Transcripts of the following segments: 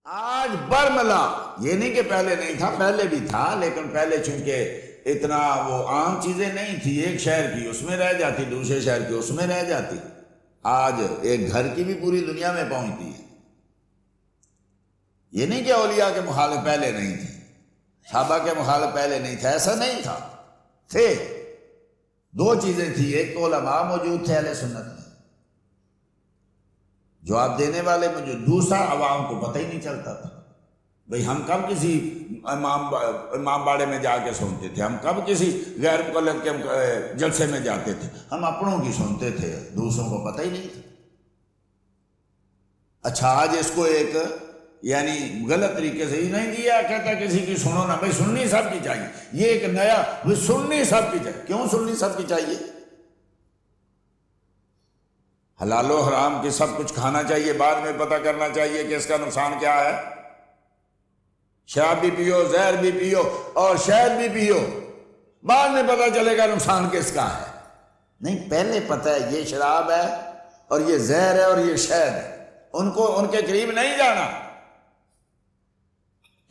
آج برملا، یہ نہیں کہ پہلے نہیں تھا، پہلے بھی تھا، لیکن پہلے چونکہ اتنا وہ عام چیزیں نہیں تھی، ایک شہر کی اس میں رہ جاتی، دوسرے شہر کی اس میں رہ جاتی، آج ایک گھر کی بھی پوری دنیا میں پہنچتی ہے۔ یہ نہیں کہ اولیاء کے مخالف پہلے نہیں تھے، صحابہ کے مخالف پہلے نہیں تھا، ایسا نہیں تھا، تھے۔ دو چیزیں تھی، ایک تو علماء موجود تھے اہل سنت میں جواب دینے والے میں، جو دوسرا عوام کو پتہ ہی نہیں چلتا تھا۔ بھئی ہم کب کسی امام باڑے میں جا کے سنتے تھے، ہم کب کسی غیر مقلد کے جلسے میں جاتے تھے، ہم اپنوں کی سنتے تھے، دوسروں کو پتہ ہی نہیں تھا۔ اچھا آج اس کو ایک یعنی غلط طریقے سے ہی نہیں دیا، کہتا کسی کی سنو نا، بھئی سننی سب کی چاہیے، یہ ایک نیا سننی سب کی چاہیے۔ کیوں سننی سب کی چاہیے؟ حلال و حرام کی سب کچھ کھانا چاہیے، بعد میں پتہ کرنا چاہیے کہ اس کا نقصان کیا ہے۔ شراب بھی پیو، زہر بھی پیو اور شہد بھی پیو، بعد میں پتہ چلے گا نقصان کس کا ہے۔ نہیں، پہلے پتہ ہے یہ شراب ہے اور یہ زہر ہے اور یہ شہد ہے، ان کے قریب نہیں جانا۔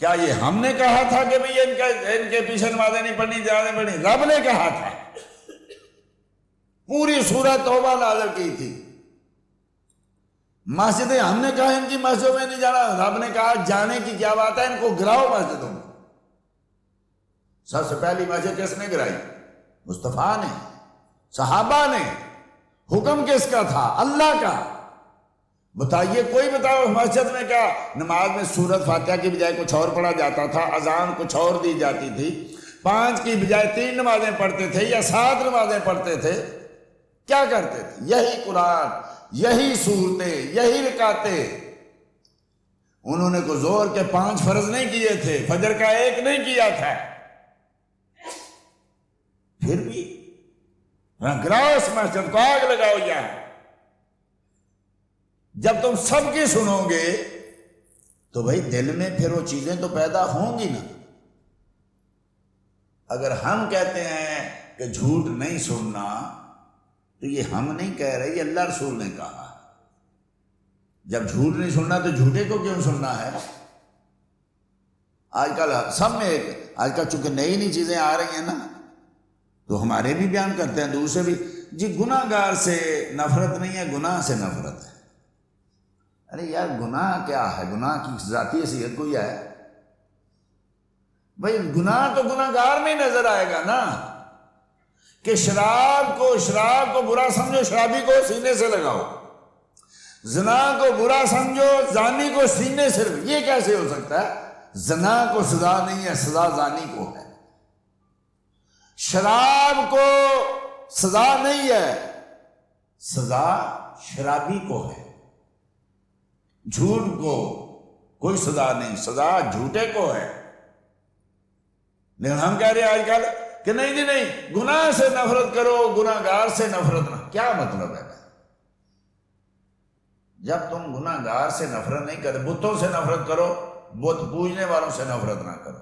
کیا یہ ہم نے کہا تھا کہ بھئی ان کے پیچھے نمازیں نہیں پڑھنی، جانے پڑھنی؟ رب نے کہا تھا، پوری سورہ توبہ نازل کی تھی۔ مسجدیں ہم نے کہا ان کی مسجدوں میں نہیں جانا، رب نے کہا جانے کی کیا بات ہے، ان کو گراؤ مسجدوں میں۔ سب سے پہلی مسجد کس نے گرائی؟ مصطفیٰ نے، صحابہ نے۔ حکم کس کا تھا؟ اللہ کا۔ بتائیے، کوئی بتاؤ مسجد میں کیا نماز میں سورۃ فاتحہ کی بجائے کچھ اور پڑھا جاتا تھا، اذان کچھ اور دی جاتی تھی، 5 کی بجائے 3 نمازیں پڑھتے تھے یا 7 نمازیں پڑھتے تھے؟ کیا کرتے تھے؟ یہی قرآن، یہی صورتیں، یہی رکعتیں۔ انہوں نے کو زور کے 5 فرض نہیں کیے تھے، فجر کا 1 نہیں کیا تھا، پھر بھی گراؤ اس مسجد کو، آگ لگاؤ یہاں۔ جب تم سب کی سنو گے تو بھائی دل میں پھر وہ چیزیں تو پیدا ہوں گی نا۔ اگر ہم کہتے ہیں کہ جھوٹ نہیں سننا تو یہ ہم نہیں کہہ رہے، یہ اللہ رسول نے کہا۔ جب جھوٹ نہیں سننا تو جھوٹے کو کیوں سننا ہے؟ آج کل سب میں آج کل چونکہ نئی چیزیں آ رہی ہیں نا، تو ہمارے بھی بیان کرتے ہیں، دوسرے بھی، جی گناہ گار سے نفرت نہیں ہے، گناہ سے نفرت ہے۔ ارے یار گناہ کیا ہے؟ گناہ کی ذاتی حیثیت کوئی ہے؟ بھئی گناہ تو گناہ گار میں نظر آئے گا نا، کہ شراب کو برا سمجھو، شرابی کو سینے سے لگاؤ، زنا کو برا سمجھو، زانی کو سینے سے لگاؤ۔ یہ کیسے ہو سکتا ہے؟ زنا کو سزا نہیں ہے، سزا زانی کو ہے۔ شراب کو سزا نہیں ہے، سزا شرابی کو ہے۔ جھوٹ کو کوئی سزا نہیں، سزا جھوٹے کو ہے۔ لیکن ہم کہہ رہے ہیں آج کل کہ نہیں جی نہیں، گناہ سے نفرت کرو، گناہ گار سے نفرت نہ۔ کیا مطلب ہے؟ جب تم گناہ گار سے نفرت نہیں کرتے، بتوں سے نفرت کرو، بت پوجنے والوں سے نفرت نہ کرو۔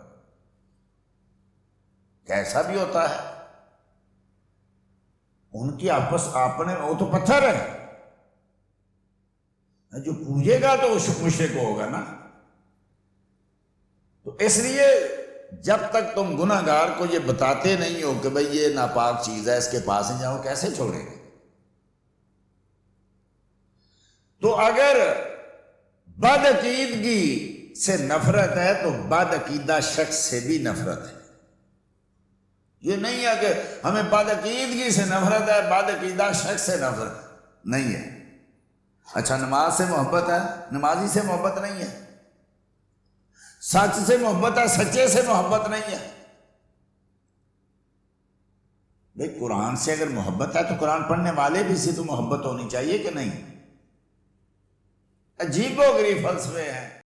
کیسا بھی ہوتا ہے، ان کی آپس اپنے، وہ تو پتھر ہے، جو پوجے گا تو مشرک ہوگا نا۔ تو اس لیے جب تک تم گناہ گار کو یہ بتاتے نہیں ہو کہ بھئی یہ ناپاک چیز ہے، اس کے پاس نہیں جاؤ، کیسے چھوڑیں گے؟ تو اگر بد عقیدگی سے نفرت ہے تو بد عقیدہ شخص سے بھی نفرت ہے۔ یہ نہیں ہے کہ ہمیں بد عقیدگی سے نفرت ہے، بد عقیدہ شخص سے نفرت نہیں ہے۔ اچھا نماز سے محبت ہے، نمازی سے محبت نہیں ہے۔ سچ سے محبت ہے، سچے سے محبت نہیں ہے۔ بھئی قرآن سے اگر محبت ہے تو قرآن پڑھنے والے بھی سے تو محبت ہونی چاہیے کہ نہیں؟ عجیب و غریب فلسفے ہیں۔